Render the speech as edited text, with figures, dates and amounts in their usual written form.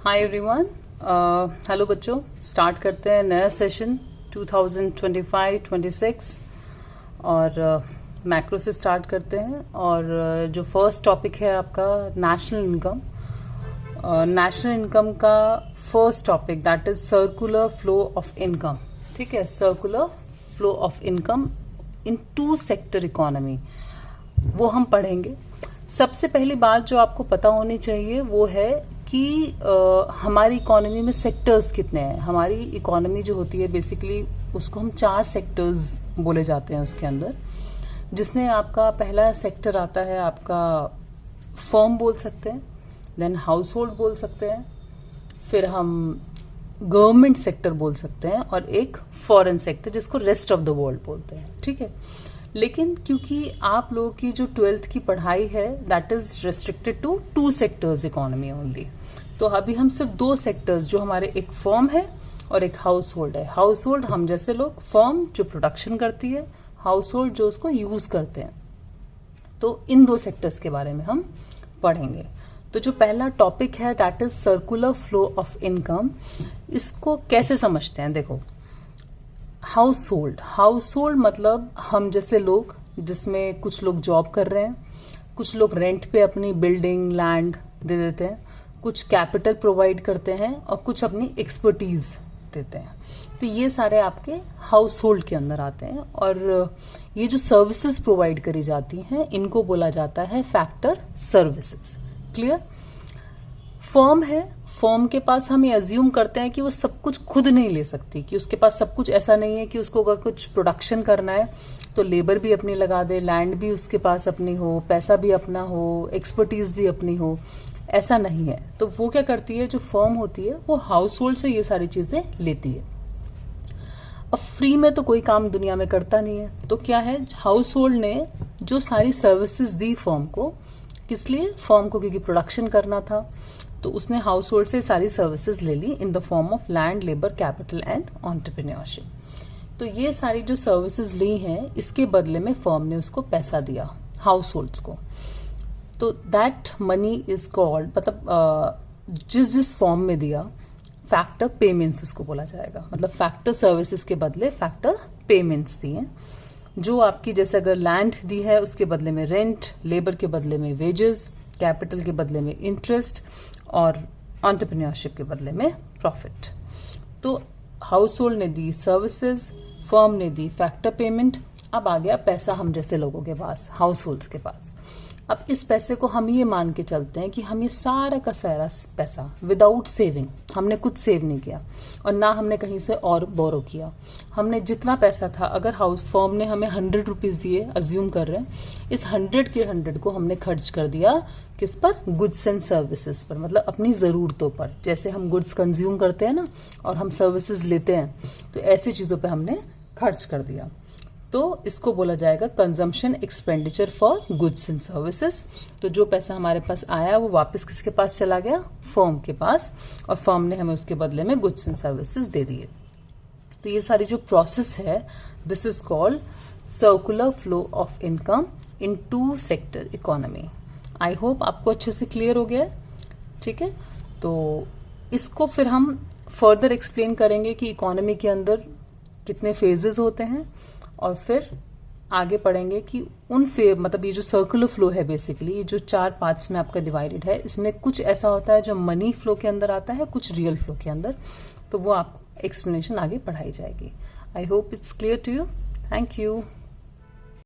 Hi everyone, hello बच्चों। Start करते हैं नया सेशन 2025-26 और मैक्रो से स्टार्ट करते हैं। और जो फर्स्ट टॉपिक है आपका नेशनल इनकम। नेशनल इनकम का first topic that is circular flow of income. ठीक है, circular flow of income in two sector economy, वो हम पढ़ेंगे। सबसे पहली बात जो आपको पता होनी चाहिए वो है कि हमारी इकोनॉमी में सेक्टर्स कितने हैं। हमारी इकोनॉमी जो होती है बेसिकली उसको हम 4 सेक्टर्स बोले जाते हैं उसके अंदर, जिसमें आपका पहला सेक्टर आता है आपका फर्म बोल सकते हैं, देन हाउस होल्ड बोल सकते हैं, फिर हम गवर्नमेंट सेक्टर बोल सकते हैं और एक फॉरेन सेक्टर जिसको रेस्ट ऑफ द वर्ल्ड बोलते हैं। ठीक है, लेकिन क्योंकि आप लोगों की जो 12th की पढ़ाई है that is restricted to 2 sectors economy only, तो अभी हम सिर्फ 2 सेक्टर्स जो हमारे एक फर्म है और एक हाउस होल्ड है। हाउस होल्ड हम जैसे लोग, फर्म जो प्रोडक्शन करती है, हाउस होल्ड जो उसको यूज करते हैं। तो इन 2 सेक्टर्स के बारे में हम पढ़ेंगे। तो जो पहला टॉपिक है that is circular flow of income. इसको कैसे समझते हैं, देखो। हाउस होल्ड मतलब हम जैसे लोग, जिसमें कुछ लोग जॉब कर रहे हैं, कुछ लोग रेंट पे अपनी बिल्डिंग लैंड दे देते हैं, कुछ कैपिटल प्रोवाइड करते हैं और कुछ अपनी एक्सपर्टीज देते हैं। तो ये सारे आपके हाउस होल्ड के अंदर आते हैं। और ये जो सर्विसेज प्रोवाइड करी जाती हैं इनको बोला जाता है फैक्टर सर्विसेज। क्लियर। फर्म है, फर्म के पास हम ये अज्यूम करते हैं कि वो सब कुछ खुद नहीं ले सकती, कि उसके पास सब कुछ ऐसा नहीं है कि उसको अगर कुछ प्रोडक्शन करना है तो लेबर भी अपनी लगा दे, लैंड भी उसके पास अपनी हो, पैसा भी अपना हो, एक्सपर्टीज भी अपनी हो। ऐसा नहीं है। तो वो क्या करती है, जो फर्म होती है वो हाउस होल्ड से ये सारी चीजें लेती है। अब फ्री में तो कोई काम दुनिया में करता नहीं है, तो क्या है, हाउस होल्ड ने जो सारी सर्विसेज दी फर्म को, किस लिए, फर्म को क्योंकि प्रोडक्शन करना था, तो उसने हाउस होल्ड से सारी सर्विसेज ले ली in the form of land, labour, capital and entrepreneurship. तो ये सारी जो सर्विसेज ली हैं इसके बदले में फर्म ने उसको पैसा दिया हाउस होल्ड्स को। तो दैट मनी इज कॉल्ड, मतलब जिस फॉर्म में दिया, फैक्टर पेमेंट्स उसको बोला जाएगा। मतलब फैक्टर सर्विसेज के बदले फैक्टर पेमेंट्स दिए, जो आपकी जैसे अगर लैंड दी है उसके बदले में रेंट, लेबर के बदले में वेजेस, कैपिटल के बदले में इंटरेस्ट और एंटरप्रेन्योरशिप के बदले में प्रॉफिट। तो हाउस होल्ड ने दी सर्विसेज, फर्म ने दी फैक्टर पेमेंट। अब आ गया पैसा हम जैसे लोगों के पास, हाउस होल्ड्स के पास। अब इस पैसे को हम ये मान के चलते हैं कि हम ये सारा का सारा पैसा विदाउट सेविंग, हमने कुछ सेव नहीं किया और ना हमने कहीं से और बोरो किया। हमने जितना पैसा था, अगर हाउस फर्म ने हमें 100 रुपीज़ दिए, अज्यूम कर रहे हैं, इस 100 के 100 को हमने खर्च कर दिया किस पर, गुड्स एंड सर्विसेज पर, मतलब अपनी ज़रूरतों पर। जैसे हम गुड्स कंज्यूम करते हैं ना और हम सर्विसेज लेते हैं, तो ऐसी चीज़ों पर हमने खर्च कर दिया। तो इसको बोला जाएगा consumption expenditure for goods and services. तो जो पैसा हमारे पास आया वो वापस किसके पास चला गया, फर्म के पास, और फर्म ने हमें उसके बदले में गुड्स एंड सर्विसेज दे दिए। तो ये सारी जो प्रोसेस है this is called circular flow of income in 2 sector economy. I hope आपको अच्छे से क्लियर हो गया। ठीक है, तो इसको फिर हम फर्दर एक्सप्लेन करेंगे कि इकोनॉमी के अंदर कितने फेजेस होते हैं, और फिर आगे पढ़ेंगे कि उन मतलब ये जो सर्कुलर फ्लो है बेसिकली, ये जो 4 पार्ट्स में आपका डिवाइडेड है, इसमें कुछ ऐसा होता है जो मनी फ्लो के अंदर आता है, कुछ रियल फ्लो के अंदर। तो वो आपको एक्सप्लेनेशन आगे पढ़ाई जाएगी। I hope it's clear to you. Thank you.